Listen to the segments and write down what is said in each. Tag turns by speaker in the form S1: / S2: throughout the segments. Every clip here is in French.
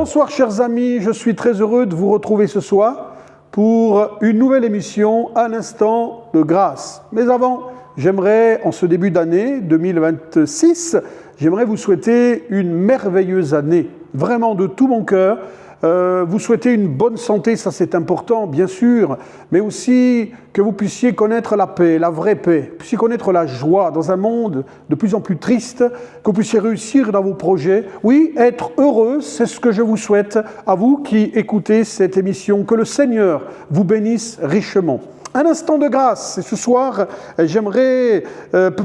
S1: Bonsoir chers amis, je suis très heureux de vous retrouver ce soir pour une nouvelle émission, Un instant de grâce. Mais avant, j'aimerais, en ce début d'année 2026, j'aimerais vous souhaiter une merveilleuse année, vraiment de tout mon cœur. Vous souhaitez une bonne santé, ça c'est important, bien sûr, mais aussi que vous puissiez connaître la paix, la vraie paix, que vous puissiez connaître la joie dans un monde de plus en plus triste, que vous puissiez réussir dans vos projets. Oui, être heureux, c'est ce que je vous souhaite à vous qui écoutez cette émission. Que le Seigneur vous bénisse richement. Un instant de grâce. Et ce soir, j'aimerais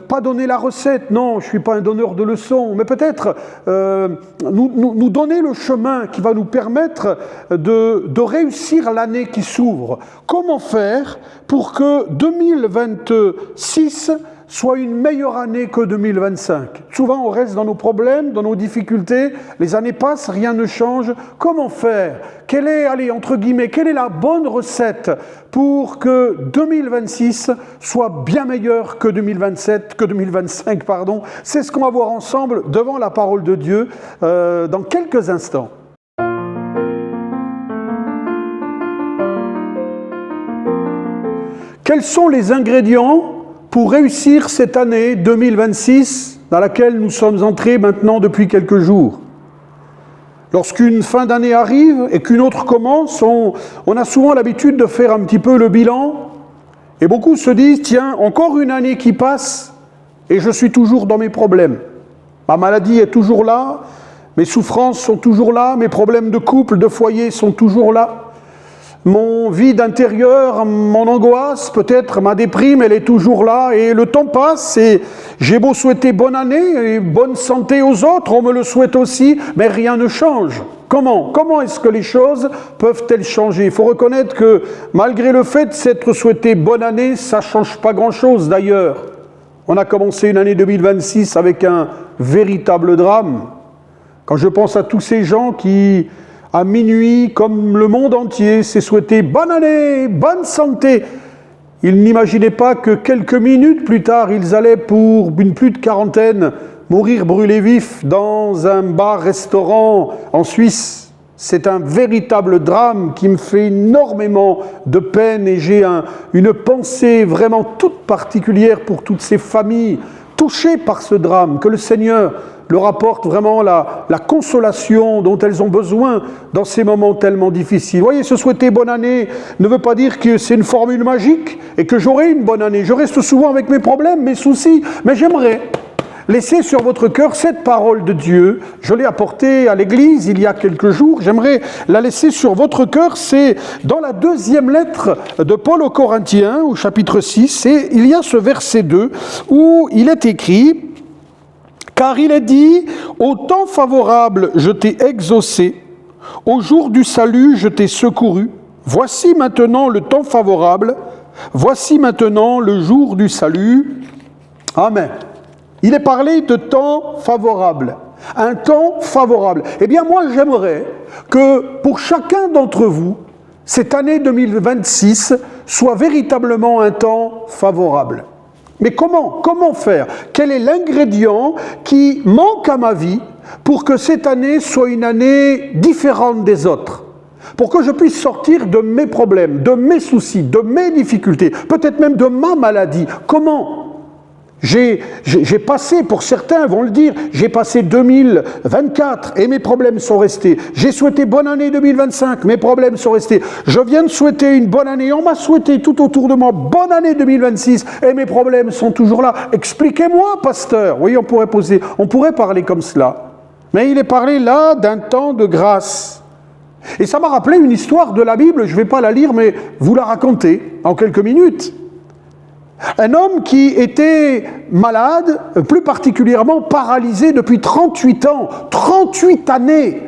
S1: pas donner la recette. Non, je ne suis pas un donneur de leçons. Mais peut-être nous donner le chemin qui va nous permettre de réussir l'année qui s'ouvre. Comment faire pour que 2026 soit une meilleure année que 2025. Souvent, on reste dans nos problèmes, dans nos difficultés. Les années passent, rien ne change. Comment faire ? Quelle est, entre guillemets, quelle est la bonne recette pour que 2026 soit bien meilleur que 2025, pardon. C'est ce qu'on va voir ensemble devant la parole de Dieu dans quelques instants. Quels sont les ingrédients pour réussir cette année 2026 dans laquelle nous sommes entrés maintenant depuis quelques jours? Lorsqu'une fin d'année arrive et qu'une autre commence, on a souvent l'habitude de faire un petit peu le bilan et beaucoup se disent, tiens, encore une année qui passe et je suis toujours dans mes problèmes. Ma maladie est toujours là, mes souffrances sont toujours là, mes problèmes de couple, de foyer sont toujours là. Mon vide intérieur, mon angoisse, peut-être ma déprime, elle est toujours là et le temps passe et j'ai beau souhaiter bonne année et bonne santé aux autres, on me le souhaite aussi, mais rien ne change. Comment est-ce que les choses peuvent-elles changer? Il faut reconnaître que malgré le fait de s'être souhaité bonne année, ça ne change pas grand-chose d'ailleurs. On a commencé une année 2026 avec un véritable drame. Quand je pense à tous ces gens qui... à minuit, comme le monde entier, s'est souhaité bonne année, bonne santé. Ils n'imaginaient pas que quelques minutes plus tard, ils allaient pour une plus de quarantaine mourir brûlés vifs dans un bar-restaurant en Suisse. C'est un véritable drame qui me fait énormément de peine et j'ai une pensée vraiment toute particulière pour toutes ces familles touchées par ce drame. Que le Seigneur leur apporte vraiment la consolation dont elles ont besoin dans ces moments tellement difficiles. Vous voyez, se souhaiter bonne année ne veut pas dire que c'est une formule magique et que j'aurai une bonne année. Je reste souvent avec mes problèmes, mes soucis, mais j'aimerais laisser sur votre cœur cette parole de Dieu. Je l'ai apportée à l'église il y a quelques jours. J'aimerais la laisser sur votre cœur. C'est dans la deuxième lettre de Paul aux Corinthiens, au chapitre 6, et il y a ce verset 2 où il est écrit... Car il est dit, au temps favorable, je t'ai exaucé, au jour du salut, je t'ai secouru. Voici maintenant le temps favorable, voici maintenant le jour du salut. Amen. Il est parlé de temps favorable, un temps favorable. Eh bien, moi, j'aimerais que pour chacun d'entre vous, cette année 2026 soit véritablement un temps favorable. Mais comment faire? Quel est l'ingrédient qui manque à ma vie pour que cette année soit une année différente des autres? Pour que je puisse sortir de mes problèmes, de mes soucis, de mes difficultés, peut-être même de ma maladie. Comment? J'ai passé, pour certains vont le dire, j'ai passé 2024 et mes problèmes sont restés. J'ai souhaité bonne année 2025, mes problèmes sont restés. Je viens de souhaiter une bonne année, on m'a souhaité tout autour de moi bonne année 2026 et mes problèmes sont toujours là. Expliquez-moi, pasteur. Oui, on pourrait parler comme cela. Mais il est parlé là d'un temps de grâce. Et ça m'a rappelé une histoire de la Bible, je ne vais pas la lire, mais vous la racontez en quelques minutes. Un homme qui était malade, plus particulièrement paralysé depuis 38 ans, 38 années.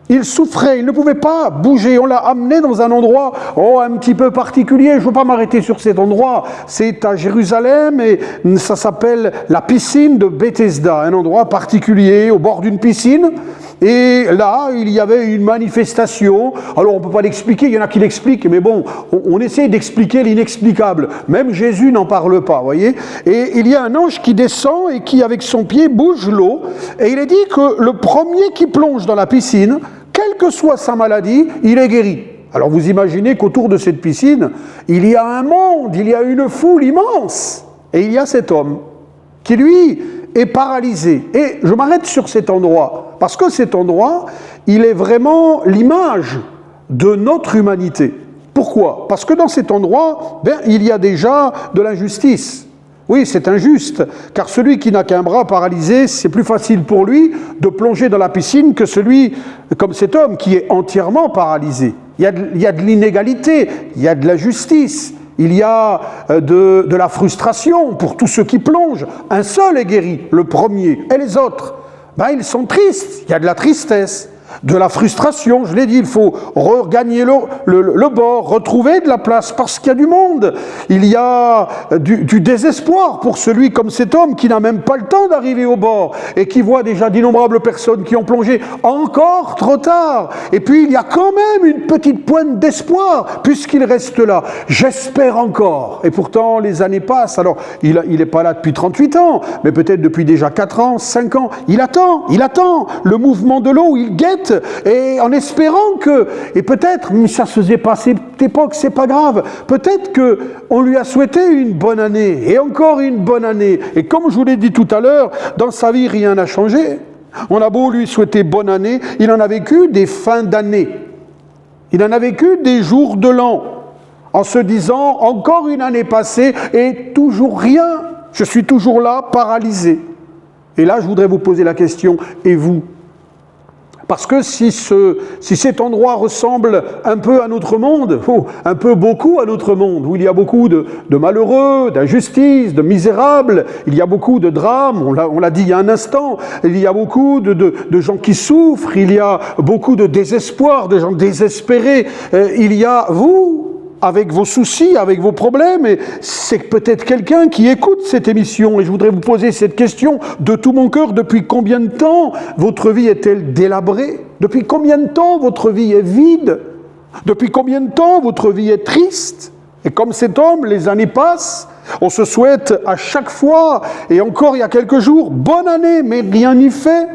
S1: Il souffrait, il ne pouvait pas bouger. On l'a amené dans un endroit un petit peu particulier. Je ne veux pas m'arrêter sur cet endroit. C'est à Jérusalem et ça s'appelle la piscine de Bethesda, un endroit particulier au bord d'une piscine. Et là, il y avait une manifestation. Alors, on ne peut pas l'expliquer, il y en a qui l'expliquent, mais bon, on essaie d'expliquer l'inexplicable. Même Jésus n'en parle pas, voyez. Et il y a un ange qui descend et qui, avec son pied, bouge l'eau. Et il est dit que le premier qui plonge dans la piscine, quelle que soit sa maladie, il est guéri. Alors vous imaginez qu'autour de cette piscine, il y a un monde, il y a une foule immense. Et il y a cet homme qui, lui, est paralysé. Et je m'arrête sur cet endroit, parce que cet endroit, il est vraiment l'image de notre humanité. Pourquoi? Parce que dans cet endroit, il y a déjà de l'injustice. Oui, c'est injuste, car celui qui n'a qu'un bras paralysé, c'est plus facile pour lui de plonger dans la piscine que celui, comme cet homme, qui est entièrement paralysé. Il y a de l'inégalité, il y a de l'injustice, il y a de la frustration pour tous ceux qui plongent. Un seul est guéri, le premier, et les autres, ils sont tristes, il y a de la tristesse. De la frustration, je l'ai dit, il faut regagner le bord, retrouver de la place parce qu'il y a du monde. Il y a du désespoir pour celui comme cet homme qui n'a même pas le temps d'arriver au bord et qui voit déjà d'innombrables personnes qui ont plongé encore trop tard. Et puis il y a quand même une petite pointe d'espoir puisqu'il reste là. J'espère encore. Et pourtant les années passent. Alors il n'est pas là depuis 38 ans, mais peut-être depuis déjà 4 ans, 5 ans. Il attend le mouvement de l'eau, il guette. Et en espérant que, et peut-être, mais ça se faisait pas à cette époque, c'est pas grave, peut-être qu'on lui a souhaité une bonne année, et encore une bonne année. Et comme je vous l'ai dit tout à l'heure, dans sa vie, rien n'a changé. On a beau lui souhaiter bonne année, il en a vécu des fins d'année. Il en a vécu des jours de l'an, en se disant, encore une année passée, et toujours rien. Je suis toujours là, paralysé. Et là, je voudrais vous poser la question, et vous ? Parce que si cet endroit ressemble un peu à notre monde, un peu beaucoup à notre monde, où il y a beaucoup de malheureux, d'injustices, de misérables, il y a beaucoup de drames, on l'a dit il y a un instant, il y a beaucoup de gens qui souffrent, il y a beaucoup de désespoir, de gens désespérés, il y a vous, avec vos soucis, avec vos problèmes, et c'est peut-être quelqu'un qui écoute cette émission, et je voudrais vous poser cette question de tout mon cœur. Depuis combien de temps votre vie est-elle délabrée? Depuis combien de temps votre vie est vide? Depuis combien de temps votre vie est triste? Et comme cet homme, les années passent, on se souhaite à chaque fois, et encore il y a quelques jours, bonne année, mais rien n'y fait.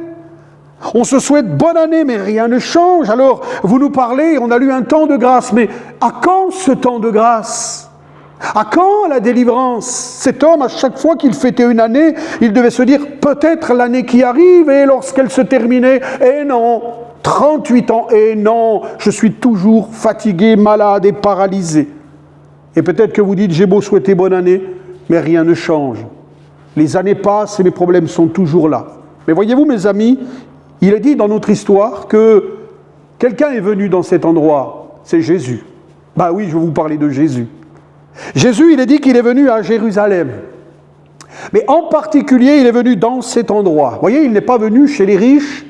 S1: On se souhaite bonne année, mais rien ne change. Alors, vous nous parlez, on a lu un temps de grâce, mais à quand ce temps de grâce? À quand la délivrance? Cet homme, à chaque fois qu'il fêtait une année, il devait se dire, peut-être l'année qui arrive, et lorsqu'elle se terminait, et non, 38 ans, et non, je suis toujours fatigué, malade et paralysé. Et peut-être que vous dites, j'ai beau souhaiter bonne année, mais rien ne change. Les années passent et les problèmes sont toujours là. Mais voyez-vous, mes amis, il est dit dans notre histoire que quelqu'un est venu dans cet endroit, c'est Jésus. Oui, je vais vous parler de Jésus. Jésus, il est dit qu'il est venu à Jérusalem. Mais en particulier, il est venu dans cet endroit. Vous voyez, il n'est pas venu chez les riches,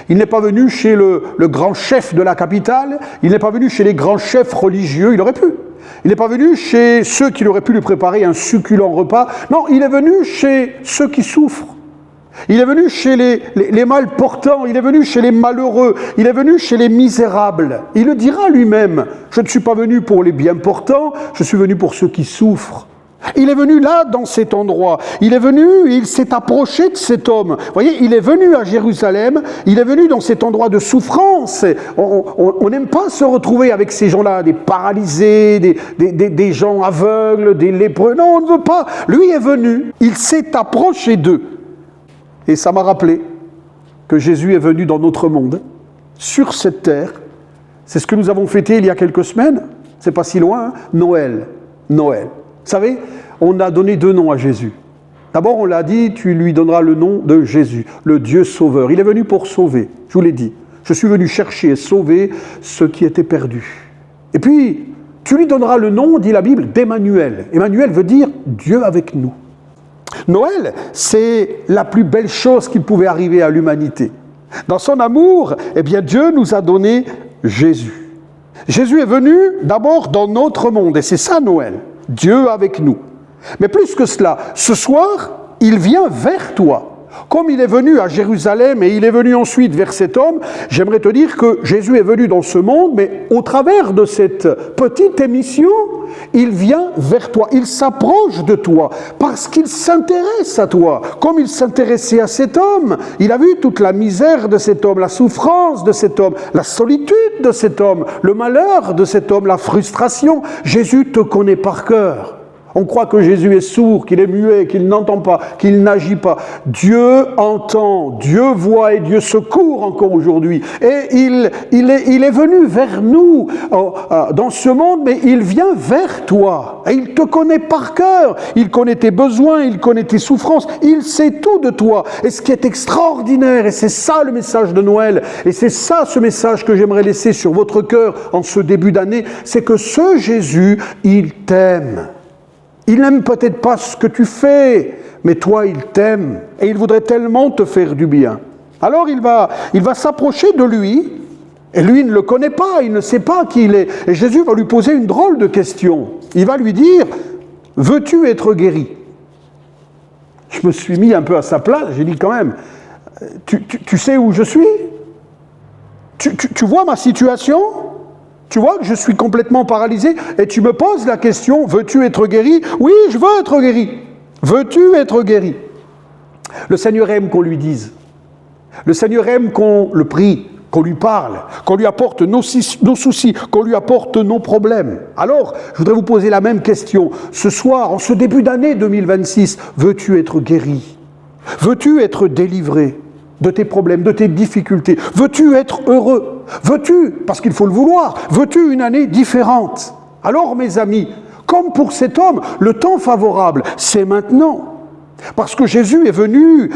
S1: il n'est pas venu chez le grand chef de la capitale, il n'est pas venu chez les grands chefs religieux, il aurait pu. Il n'est pas venu chez ceux qui auraient pu lui préparer un succulent repas. Non, il est venu chez ceux qui souffrent. Il est venu chez les mal portants, il est venu chez les malheureux, il est venu chez les misérables. Il le dira lui-même, je ne suis pas venu pour les bien portants, je suis venu pour ceux qui souffrent. Il est venu là, dans cet endroit. Il est venu, il s'est approché de cet homme. Vous voyez, il est venu à Jérusalem, il est venu dans cet endroit de souffrance. On n'aime pas se retrouver avec ces gens-là, des paralysés, des gens aveugles, des lépreux. Non, on ne veut pas. Lui est venu, il s'est approché d'eux. Et ça m'a rappelé que Jésus est venu dans notre monde, sur cette terre. C'est ce que nous avons fêté il y a quelques semaines. C'est pas si loin, hein? Noël. Noël. Vous savez, on a donné 2 noms à Jésus. D'abord, on l'a dit, tu lui donneras le nom de Jésus, le Dieu sauveur. Il est venu pour sauver, je vous l'ai dit. Je suis venu chercher et sauver ceux qui étaient perdus. Et puis, tu lui donneras le nom, dit la Bible, d'Emmanuel. Emmanuel veut dire Dieu avec nous. Noël, c'est la plus belle chose qui pouvait arriver à l'humanité. Dans son amour, Dieu nous a donné Jésus. Jésus est venu d'abord dans notre monde, et c'est ça Noël, Dieu avec nous. Mais plus que cela, ce soir, il vient vers toi. Comme il est venu à Jérusalem et il est venu ensuite vers cet homme, j'aimerais te dire que Jésus est venu dans ce monde, mais au travers de cette petite émission, il vient vers toi, il s'approche de toi, parce qu'il s'intéresse à toi, comme il s'intéressait à cet homme. Il a vu toute la misère de cet homme, la souffrance de cet homme, la solitude de cet homme, le malheur de cet homme, la frustration. Jésus te connaît par cœur. On croit que Jésus est sourd, qu'il est muet, qu'il n'entend pas, qu'il n'agit pas. Dieu entend, Dieu voit et Dieu secourt encore aujourd'hui. Et il est venu vers nous dans ce monde, mais il vient vers toi. Et il te connaît par cœur. Il connaît tes besoins, il connaît tes souffrances. Il sait tout de toi. Et ce qui est extraordinaire, et c'est ça le message de Noël, et c'est ça ce message que j'aimerais laisser sur votre cœur en ce début d'année, c'est que ce Jésus, il t'aime. Il n'aime peut-être pas ce que tu fais, mais toi, il t'aime et il voudrait tellement te faire du bien. Alors, il va s'approcher de lui, et lui, il ne le connaît pas, il ne sait pas qui il est. Et Jésus va lui poser une drôle de question. Il va lui dire, « Veux-tu être guéri ?» Je me suis mis un peu à sa place, j'ai dit quand même, « Tu sais où je suis ? Tu vois ma situation ? Tu vois que je suis complètement paralysé et tu me poses la question, veux-tu être guéri ? Oui, je veux être guéri. Veux-tu être guéri ? Le Seigneur aime qu'on lui dise. Le Seigneur aime qu'on le prie, qu'on lui parle, qu'on lui apporte nos soucis, qu'on lui apporte nos problèmes. Alors, je voudrais vous poser la même question. Ce soir, en ce début d'année 2026, veux-tu être guéri ? Veux-tu être délivré de tes problèmes, de tes difficultés? Veux-tu être heureux? Veux-tu, parce qu'il faut le vouloir, veux-tu une année différente? Alors, mes amis, comme pour cet homme, le temps favorable, c'est maintenant. Parce que Jésus est venu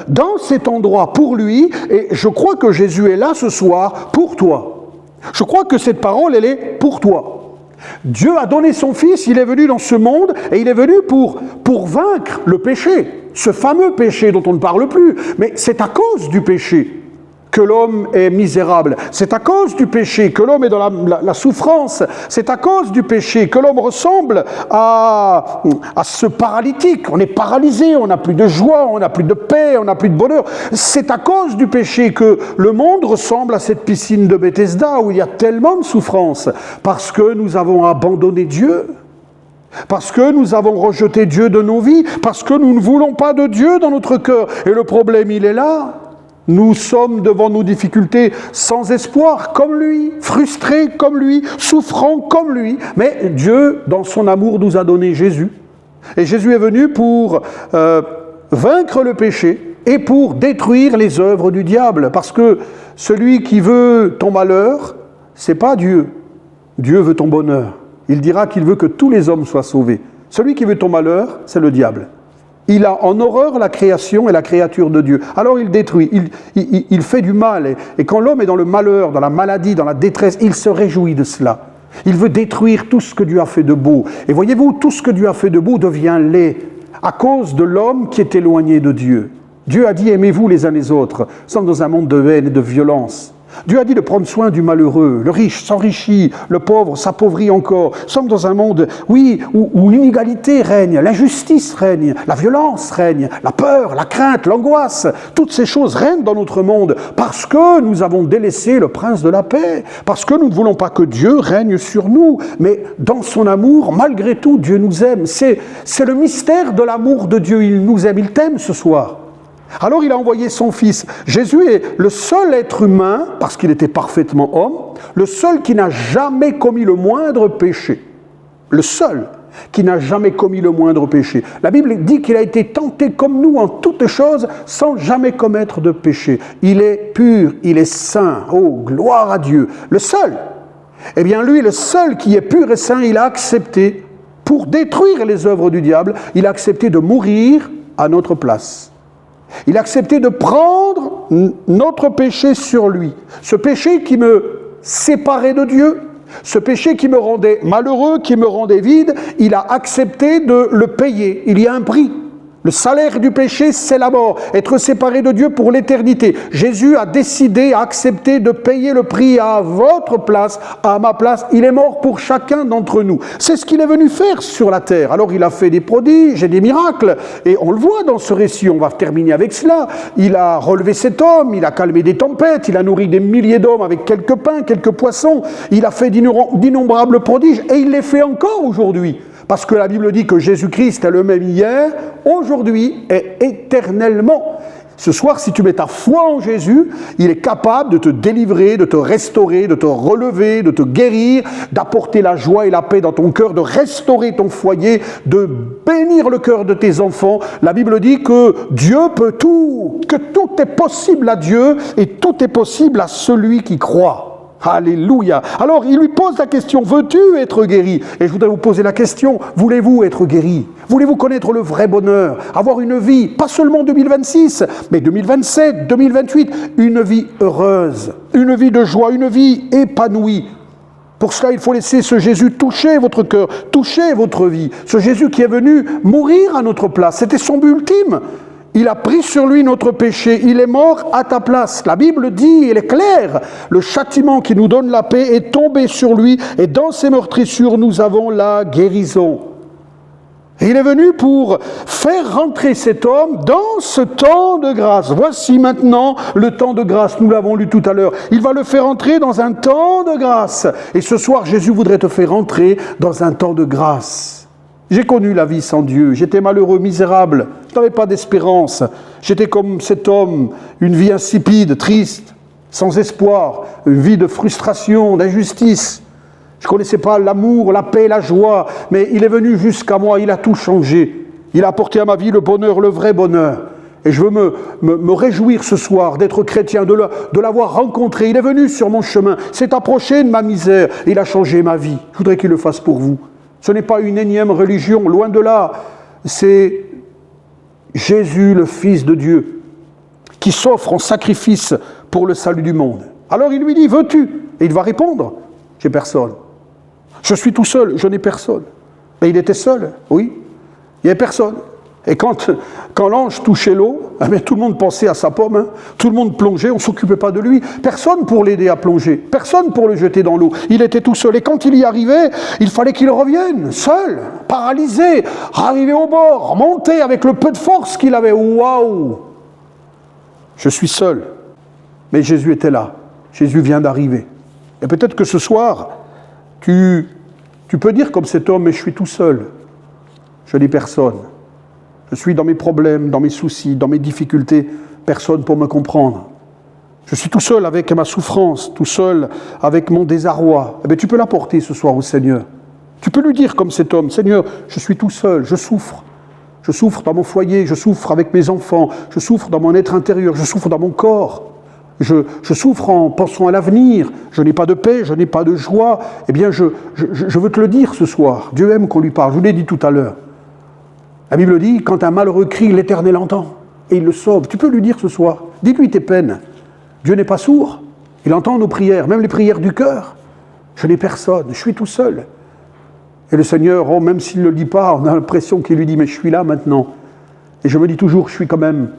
S1: dans cet endroit pour lui, et je crois que Jésus est là ce soir pour toi. Je crois que cette parole, elle est pour toi. Dieu a donné son Fils, il est venu dans ce monde, et il est venu pour vaincre le péché. Ce fameux péché dont on ne parle plus, mais c'est à cause du péché que l'homme est misérable. C'est à cause du péché que l'homme est dans la souffrance. C'est à cause du péché que l'homme ressemble à ce paralytique. On est paralysé, on n'a plus de joie, on n'a plus de paix, on n'a plus de bonheur. C'est à cause du péché que le monde ressemble à cette piscine de Bethesda où il y a tellement de souffrance. Parce que nous avons abandonné Dieu. Parce que nous avons rejeté Dieu de nos vies, parce que nous ne voulons pas de Dieu dans notre cœur. Et le problème, il est là. Nous sommes devant nos difficultés sans espoir comme lui, frustrés comme lui, souffrants comme lui. Mais Dieu, dans son amour, nous a donné Jésus. Et Jésus est venu pour vaincre le péché et pour détruire les œuvres du diable. Parce que celui qui veut ton malheur, c'est pas Dieu. Dieu veut ton bonheur. Il dira qu'il veut que tous les hommes soient sauvés. Celui qui veut ton malheur, c'est le diable. Il a en horreur la création et la créature de Dieu. Alors il détruit, il fait du mal. Et quand l'homme est dans le malheur, dans la maladie, dans la détresse, il se réjouit de cela. Il veut détruire tout ce que Dieu a fait de beau. Et voyez-vous, tout ce que Dieu a fait de beau devient laid à cause de l'homme qui est éloigné de Dieu. Dieu a dit, aimez-vous les uns les autres. Nous sommes dans un monde de haine et de violence. Dieu a dit de prendre soin du malheureux. Le riche s'enrichit, le pauvre s'appauvrit encore. Nous sommes dans un monde, oui, où l'inégalité règne, l'injustice règne, la violence règne, la peur, la crainte, l'angoisse. Toutes ces choses règnent dans notre monde parce que nous avons délaissé le prince de la paix, parce que nous ne voulons pas que Dieu règne sur nous. Mais dans son amour, malgré tout, Dieu nous aime. C'est le mystère de l'amour de Dieu. Il nous aime, il t'aime ce soir. Alors il a envoyé son Fils. Jésus est le seul être humain, parce qu'il était parfaitement homme, le seul qui n'a jamais commis le moindre péché. Le seul qui n'a jamais commis le moindre péché. La Bible dit qu'il a été tenté comme nous en toutes choses, sans jamais commettre de péché. Il est pur, il est saint. Oh, gloire à Dieu. Le seul. Eh bien lui, le seul qui est pur et saint, il a accepté, pour détruire les œuvres du diable, il a accepté de mourir à notre place. Il a accepté de prendre notre péché sur lui. Ce péché qui me séparait de Dieu, ce péché qui me rendait malheureux, qui me rendait vide, il a accepté de le payer. Il y a un prix. Le salaire du péché, c'est la mort. Être séparé de Dieu pour l'éternité. Jésus a décidé, a accepté de payer le prix à votre place, à ma place. Il est mort pour chacun d'entre nous. C'est ce qu'il est venu faire sur la terre. Alors il a fait des prodiges et des miracles. Et on le voit dans ce récit, on va terminer avec cela. Il a relevé cet homme, il a calmé des tempêtes, il a nourri des milliers d'hommes avec quelques pains, quelques poissons. Il a fait d'innombrables prodiges et il les fait encore aujourd'hui. Parce que la Bible dit que Jésus-Christ est le même hier, aujourd'hui et éternellement. Ce soir, si tu mets ta foi en Jésus, il est capable de te délivrer, de te restaurer, de te relever, de te guérir, d'apporter la joie et la paix dans ton cœur, de restaurer ton foyer, de bénir le cœur de tes enfants. La Bible dit que Dieu peut tout, que tout est possible à Dieu et tout est possible à celui qui croit. Alléluia. Alors, il lui pose la question, veux-tu être guéri? Et je voudrais vous poser la question, voulez-vous être guéri? Voulez-vous connaître le vrai bonheur? Avoir une vie, pas seulement 2026, mais 2027, 2028, une vie heureuse, une vie de joie, une vie épanouie. Pour cela, il faut laisser ce Jésus toucher votre cœur, toucher votre vie. Ce Jésus qui est venu mourir à notre place, c'était son but ultime. Il a pris sur lui notre péché, il est mort à ta place. La Bible dit, elle est claire, le châtiment qui nous donne la paix est tombé sur lui et dans ses meurtrissures, nous avons la guérison. Et il est venu pour faire rentrer cet homme dans ce temps de grâce. Voici maintenant le temps de grâce, nous l'avons lu tout à l'heure. Il va le faire entrer dans un temps de grâce. Et ce soir, Jésus voudrait te faire entrer dans un temps de grâce. J'ai connu la vie sans Dieu, j'étais malheureux, misérable, je n'avais pas d'espérance. J'étais comme cet homme, une vie insipide, triste, sans espoir, une vie de frustration, d'injustice. Je ne connaissais pas l'amour, la paix, la joie, mais il est venu jusqu'à moi, il a tout changé. Il a apporté à ma vie le bonheur, le vrai bonheur. Et je veux me réjouir ce soir d'être chrétien, de l'avoir rencontré. Il est venu sur mon chemin, s'est approché de ma misère, il a changé ma vie. Je voudrais qu'il le fasse pour vous. Ce n'est pas une énième religion, loin de là. C'est Jésus, le Fils de Dieu, qui s'offre en sacrifice pour le salut du monde. Alors il lui dit, veux-tu? Et il va répondre, j'ai personne. Je suis tout seul, je n'ai personne. Et il était seul, oui, il n'y avait personne. Et quand l'ange touchait l'eau, eh bien, tout le monde pensait à sa pomme, hein. Tout le monde plongeait, on ne s'occupait pas de lui. Personne pour l'aider à plonger, personne pour le jeter dans l'eau. Il était tout seul. Et quand il y arrivait, il fallait qu'il revienne, seul, paralysé, arriver au bord, monter avec le peu de force qu'il avait. Waouh! Je suis seul. Mais Jésus était là. Jésus vient d'arriver. Et peut-être que ce soir, tu peux dire comme cet homme, mais je suis tout seul. Je n'ai personne. Je suis dans mes problèmes, dans mes soucis, dans mes difficultés, personne pour me comprendre. Je suis tout seul avec ma souffrance, tout seul avec mon désarroi. Eh bien, tu peux l'apporter ce soir au Seigneur. Tu peux lui dire comme cet homme, Seigneur, je suis tout seul, je souffre. Je souffre dans mon foyer, je souffre avec mes enfants, je souffre dans mon être intérieur, je souffre dans mon corps. Je souffre en pensant à l'avenir, je n'ai pas de paix, je n'ai pas de joie. Eh bien, je veux te le dire ce soir. Dieu aime qu'on lui parle, je vous l'ai dit tout à l'heure. La Bible dit, quand un malheureux crie, l'Éternel entend et il le sauve. Tu peux lui dire ce soir, dis-lui tes peines. Dieu n'est pas sourd, il entend nos prières, même les prières du cœur. Je n'ai personne, je suis tout seul. Et le Seigneur, même s'il ne le dit pas, on a l'impression qu'il lui dit, mais je suis là maintenant. Et je me dis toujours, je suis quand même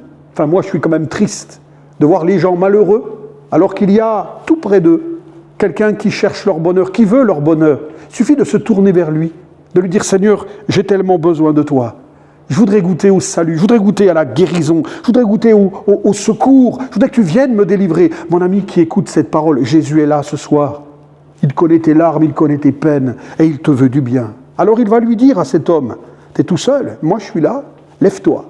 S1: triste de voir les gens malheureux, alors qu'il y a tout près d'eux quelqu'un qui cherche leur bonheur, qui veut leur bonheur. Il suffit de se tourner vers lui, de lui dire, Seigneur, j'ai tellement besoin de toi. Je voudrais goûter au salut, je voudrais goûter à la guérison, je voudrais goûter au secours, je voudrais que tu viennes me délivrer. Mon ami qui écoute cette parole, Jésus est là ce soir. Il connaît tes larmes, il connaît tes peines et il te veut du bien. Alors il va lui dire à cet homme, tu es tout seul, moi je suis là, lève-toi.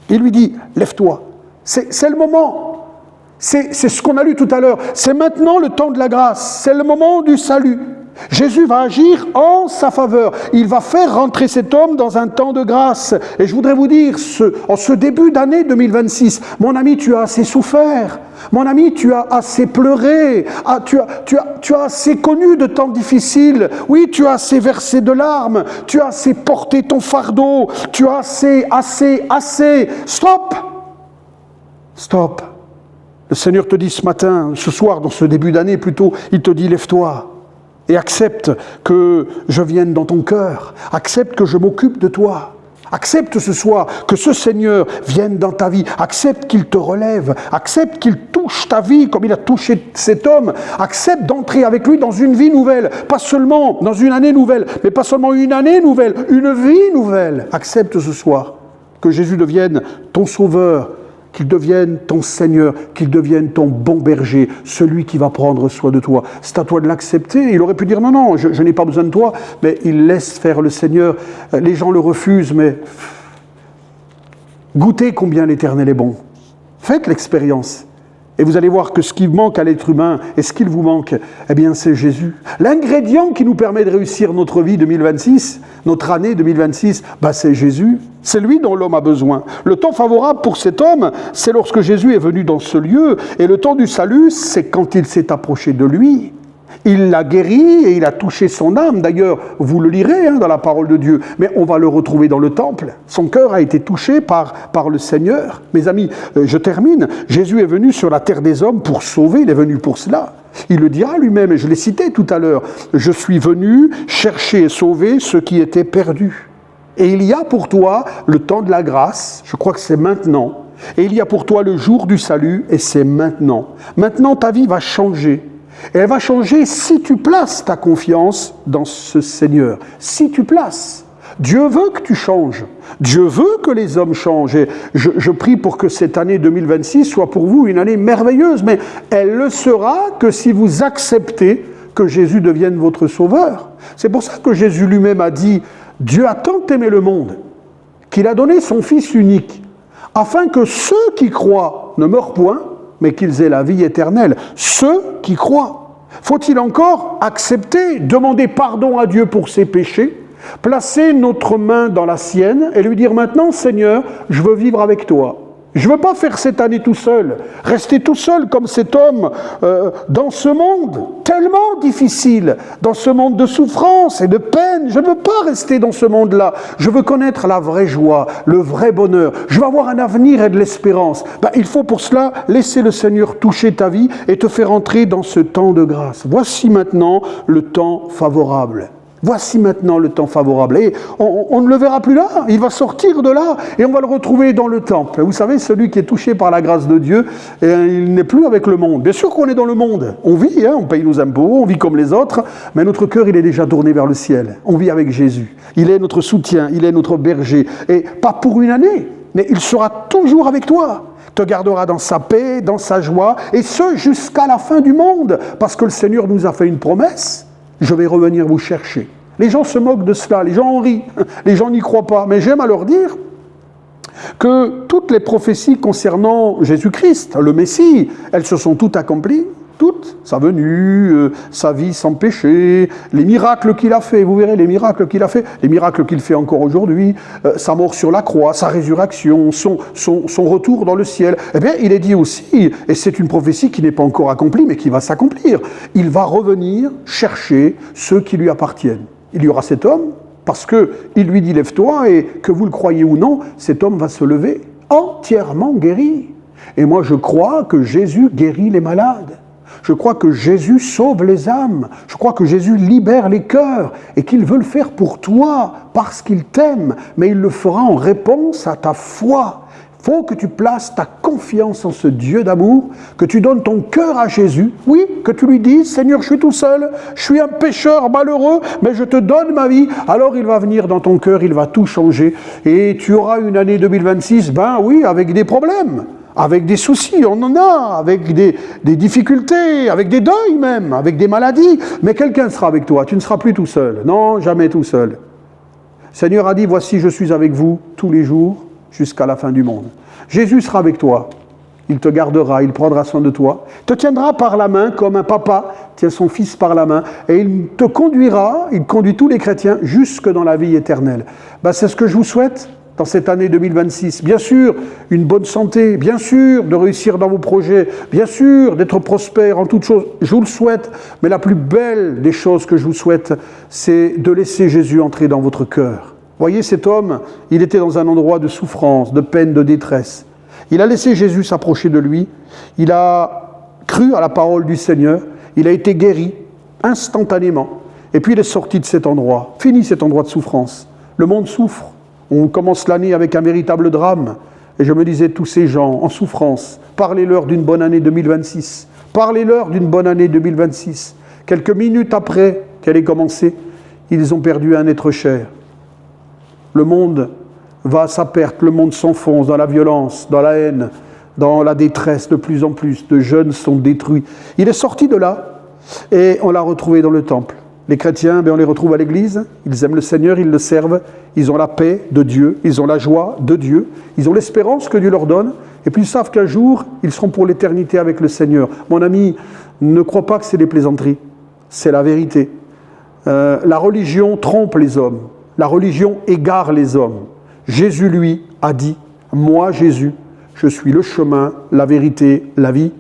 S1: Il lui dit, lève-toi. C'est le moment. C'est ce qu'on a lu tout à l'heure. C'est maintenant le temps de la grâce, c'est le moment du salut. Jésus va agir en sa faveur. Il va faire rentrer cet homme dans un temps de grâce. Et je voudrais vous dire, en ce début d'année 2026, mon ami, tu as assez souffert. Mon ami, tu as assez pleuré. Tu as assez connu de temps difficiles. Oui, tu as assez versé de larmes. Tu as assez porté ton fardeau. Tu as assez. Stop! Stop! Le Seigneur te dit ce matin, ce soir, dans ce début d'année plutôt, il te dit, lève-toi. Et accepte que je vienne dans ton cœur. Accepte que je m'occupe de toi. Accepte ce soir que ce Seigneur vienne dans ta vie. Accepte qu'il te relève. Accepte qu'il touche ta vie comme il a touché cet homme. Accepte d'entrer avec lui dans une vie nouvelle. Pas seulement dans une année nouvelle, mais pas seulement une année nouvelle, une vie nouvelle. Accepte ce soir que Jésus devienne ton sauveur, qu'il devienne ton Seigneur, qu'il devienne ton bon berger, celui qui va prendre soin de toi. C'est à toi de l'accepter. Il aurait pu dire non, je n'ai pas besoin de toi, mais il laisse faire le Seigneur. Les gens le refusent, mais goûtez combien l'Éternel est bon. Faites l'expérience. Et vous allez voir que ce qui manque à l'être humain et ce qu'il vous manque, eh bien c'est Jésus. L'ingrédient qui nous permet de réussir notre vie 2026, notre année 2026, c'est Jésus. C'est lui dont l'homme a besoin. Le temps favorable pour cet homme, c'est lorsque Jésus est venu dans ce lieu. Et le temps du salut, c'est quand il s'est approché de lui. Il l'a guéri et il a touché son âme. D'ailleurs, vous le lirez dans la parole de Dieu. Mais on va le retrouver dans le temple. Son cœur a été touché par le Seigneur. Mes amis, je termine. Jésus est venu sur la terre des hommes pour sauver. Il est venu pour cela. Il le dira lui-même, et je l'ai cité tout à l'heure. Je suis venu chercher et sauver ceux qui étaient perdus. Et il y a pour toi le temps de la grâce. Je crois que c'est maintenant. Et il y a pour toi le jour du salut, et c'est maintenant. Maintenant, ta vie va changer. Et elle va changer si tu places ta confiance dans ce Seigneur. Si tu places. Dieu veut que tu changes. Dieu veut que les hommes changent. Et je prie pour que cette année 2026 soit pour vous une année merveilleuse. Mais elle le sera que si vous acceptez que Jésus devienne votre sauveur. C'est pour ça que Jésus lui-même a dit « Dieu a tant aimé le monde qu'il a donné son Fils unique, afin que ceux qui croient ne meurent point, mais qu'ils aient la vie éternelle. » Ceux qui croient. Faut-il encore accepter, demander pardon à Dieu pour ses péchés, placer notre main dans la sienne et lui dire maintenant, Seigneur, je veux vivre avec toi. Je ne veux pas faire cette année tout seul, rester tout seul comme cet homme dans ce monde tellement difficile, dans ce monde de souffrance et de peine. Je ne veux pas rester dans ce monde-là. Je veux connaître la vraie joie, le vrai bonheur. Je veux avoir un avenir et de l'espérance. Il faut pour cela laisser le Seigneur toucher ta vie et te faire entrer dans ce temps de grâce. Voici maintenant le temps favorable. Voici maintenant le temps favorable. Et on ne le verra plus là. Il va sortir de là et on va le retrouver dans le temple. Vous savez, celui qui est touché par la grâce de Dieu, il n'est plus avec le monde. Bien sûr qu'on est dans le monde. On vit, on paye nos impôts, on vit comme les autres, mais notre cœur, il est déjà tourné vers le ciel. On vit avec Jésus. Il est notre soutien, il est notre berger. Et pas pour une année, mais il sera toujours avec toi. Te gardera dans sa paix, dans sa joie, et ce, jusqu'à la fin du monde. Parce que le Seigneur nous a fait une promesse. Je vais revenir vous chercher. Les gens se moquent de cela, les gens en rient, les gens n'y croient pas. Mais j'aime à leur dire que toutes les prophéties concernant Jésus-Christ, le Messie, elles se sont toutes accomplies. Toutes. Sa venue, sa vie sans péché, les miracles qu'il a fait. Vous verrez les miracles qu'il a fait, les miracles qu'il fait encore aujourd'hui, sa mort sur la croix, sa résurrection, son retour dans le ciel. Eh bien, il est dit aussi, et c'est une prophétie qui n'est pas encore accomplie, mais qui va s'accomplir. Il va revenir chercher ceux qui lui appartiennent. Il y aura cet homme, parce qu'il lui dit « lève-toi » et que vous le croyez ou non, cet homme va se lever entièrement guéri. Et moi, je crois que Jésus guérit les malades. Je crois que Jésus sauve les âmes. Je crois que Jésus libère les cœurs et qu'il veut le faire pour toi parce qu'il t'aime. Mais il le fera en réponse à ta foi. Il faut que tu places ta confiance en ce Dieu d'amour, que tu donnes ton cœur à Jésus. Oui, que tu lui dises, Seigneur, je suis tout seul, je suis un pécheur malheureux, mais je te donne ma vie. Alors il va venir dans ton cœur, il va tout changer. Et tu auras une année 2026, oui, avec des problèmes. Avec des soucis, on en a, avec des difficultés, avec des deuils même, avec des maladies. Mais quelqu'un sera avec toi, tu ne seras plus tout seul. Non, jamais tout seul. Le Seigneur a dit, voici, je suis avec vous tous les jours jusqu'à la fin du monde. Jésus sera avec toi. Il te gardera, il prendra soin de toi. Il te tiendra par la main comme un papa tient son fils par la main. Et il te conduira, il conduit tous les chrétiens jusque dans la vie éternelle. C'est ce que je vous souhaite dans cette année 2026. Bien sûr, une bonne santé, bien sûr, de réussir dans vos projets, bien sûr, d'être prospère en toutes choses. Je vous le souhaite, mais la plus belle des choses que je vous souhaite, c'est de laisser Jésus entrer dans votre cœur. Voyez, cet homme, il était dans un endroit de souffrance, de peine, de détresse. Il a laissé Jésus s'approcher de lui. Il a cru à la parole du Seigneur. Il a été guéri instantanément. Et puis il est sorti de cet endroit. Fini cet endroit de souffrance. Le monde souffre. On commence l'année avec un véritable drame. Et je me disais, tous ces gens en souffrance, parlez-leur d'une bonne année 2026. Parlez-leur d'une bonne année 2026. Quelques minutes après qu'elle ait commencé, ils ont perdu un être cher. Le monde va à sa perte, le monde s'enfonce dans la violence, dans la haine, dans la détresse de plus en plus. De jeunes sont détruits. Il est sorti de là et on l'a retrouvé dans le temple. Les chrétiens, on les retrouve à l'église, ils aiment le Seigneur, ils le servent, ils ont la paix de Dieu, ils ont la joie de Dieu, ils ont l'espérance que Dieu leur donne, et puis ils savent qu'un jour, ils seront pour l'éternité avec le Seigneur. Mon ami, ne crois pas que c'est des plaisanteries, c'est la vérité. La religion trompe les hommes, la religion égare les hommes. Jésus, lui, a dit, moi, Jésus, je suis le chemin, la vérité, la vie.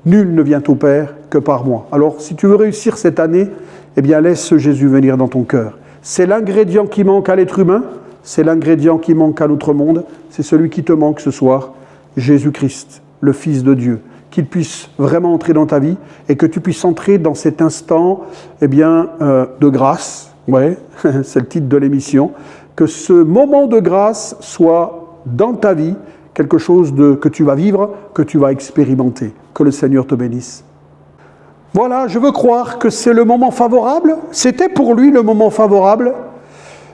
S1: Nul ne vient au Père que par moi. Alors, si tu veux réussir cette année, eh bien, laisse Jésus venir dans ton cœur. C'est l'ingrédient qui manque à l'être humain, c'est l'ingrédient qui manque à notre monde, c'est celui qui te manque ce soir, Jésus-Christ, le Fils de Dieu. Qu'il puisse vraiment entrer dans ta vie et que tu puisses entrer dans cet instant, eh bien, de grâce. Ouais, c'est le titre de l'émission. Que ce moment de grâce soit dans ta vie quelque chose que tu vas vivre, que tu vas expérimenter. Que le Seigneur te bénisse. Voilà, je veux croire que c'est le moment favorable. C'était pour lui le moment favorable,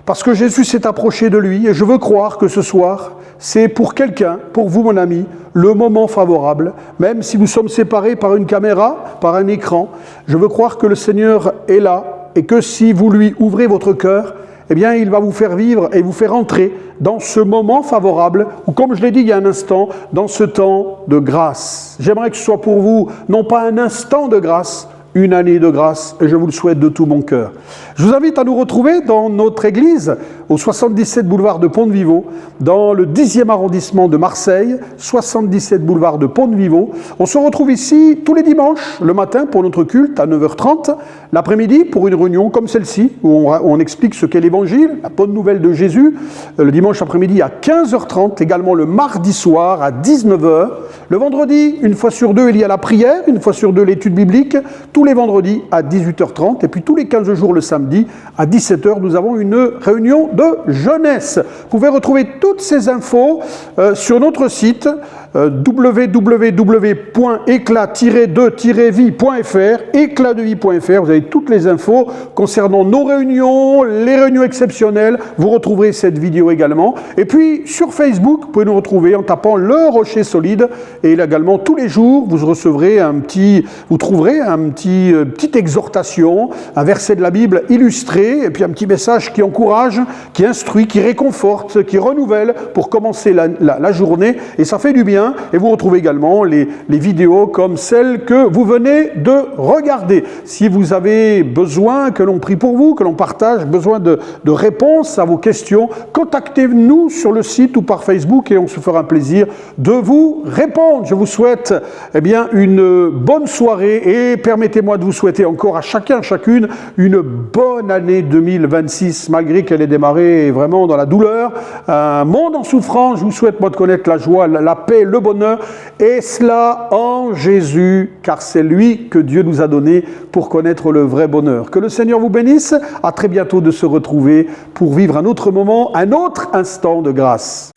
S1: parce que Jésus s'est approché de lui, et je veux croire que ce soir, c'est pour quelqu'un, pour vous mon ami, le moment favorable, même si nous sommes séparés par une caméra, par un écran. Je veux croire que le Seigneur est là, et que si vous lui ouvrez votre cœur, eh bien, il va vous faire vivre et vous faire entrer dans ce moment favorable, ou comme je l'ai dit il y a un instant, dans ce temps de grâce. J'aimerais que ce soit pour vous, non pas un instant de grâce, une année de grâce, et je vous le souhaite de tout mon cœur. Je vous invite à nous retrouver dans notre église, au 77 boulevard de Pont-de-Vivot, dans le 10e arrondissement de Marseille, 77 boulevard de Pont-de-Vivot. On se retrouve ici tous les dimanches, le matin pour notre culte à 9h30, l'après-midi pour une réunion comme celle-ci, où on explique ce qu'est l'évangile, la bonne nouvelle de Jésus, le dimanche après-midi à 15h30, également le mardi soir à 19h. Le vendredi, une fois sur deux, il y a la prière, une fois sur deux, l'étude biblique, tous les vendredis à 18h30, et puis tous les 15 jours le samedi à 17h, nous avons une réunion de jeunesse. Vous pouvez retrouver toutes ces infos sur notre site www.éclat-2-vie.fr, éclatdevie.fr. Vous avez toutes les infos concernant nos réunions, les réunions exceptionnelles. Vous retrouverez cette vidéo également. Et puis sur Facebook, vous pouvez nous retrouver en tapant Le Rocher Solide. Et également tous les jours, vous trouverez une petite exhortation, un verset de la Bible illustré, et puis un petit message qui encourage, qui instruit, qui réconforte, qui renouvelle pour commencer la journée. Et ça fait du bien. Et vous retrouvez également les vidéos comme celles que vous venez de regarder. Si vous avez besoin que l'on prie pour vous, que l'on partage, besoin de réponses à vos questions, contactez-nous sur le site ou par Facebook et on se fera un plaisir de vous répondre. Je vous souhaite une bonne soirée et permettez-moi de vous souhaiter encore à chacun, chacune, une bonne année 2026, malgré qu'elle ait démarré vraiment dans la douleur. Un monde en souffrance, je vous souhaite moi de connaître la joie, la paix, le bonheur, et cela en Jésus, car c'est lui que Dieu nous a donné pour connaître le vrai bonheur. Que le Seigneur vous bénisse, à très bientôt de se retrouver pour vivre un autre moment, un autre instant de grâce.